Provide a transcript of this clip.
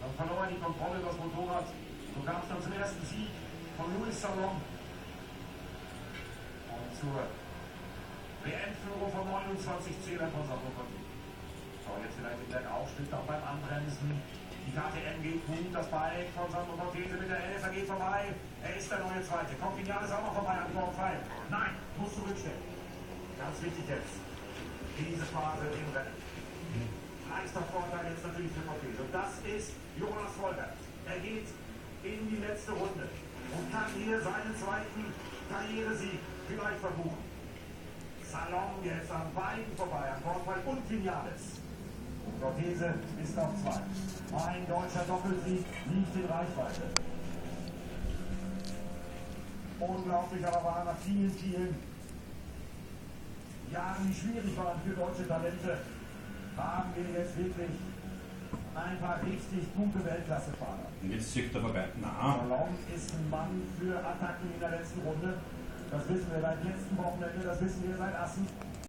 Dann verlor er die Kontrolle über das Motorrad. So kam es dann zum ersten Sieg von Louis Salom. Und zur WM-Führung von 29 Zählern von Samokotti. Aber jetzt vielleicht im Bergaufschnitt auch beim Anbremsen. Die KTM geht gut, das Bike von Sandro Cortese mit der LSA geht vorbei. Er ist der neue Zweite. Coppignano ist auch noch vorbei an Tor 5. Nein, muss zurückstellen. Ganz wichtig jetzt. Diese Phase im Rennen. Leichter Vorteil jetzt natürlich für Cortese. Und das ist Jonas Folger. Er geht in die letzte Runde und kann hier seinen zweiten Karrieresieg vielleicht verbuchen. Salom jetzt an beiden vorbei, an Kornwald und Vinales. Und Cortese ist auf 2. Ein deutscher Doppelsieg liegt in Reichweite. Unglaublich, aber war nach vielen, vielen Jahren, die schwierig waren für deutsche Talente, haben wir jetzt wirklich ein paar richtig gute Weltklassefahrer. Und jetzt zieht er vorbei. Na. Salom ist ein Mann für Attacken in der letzten Runde. Das wissen wir seit letzten Wochenende, das wissen wir seit Assen.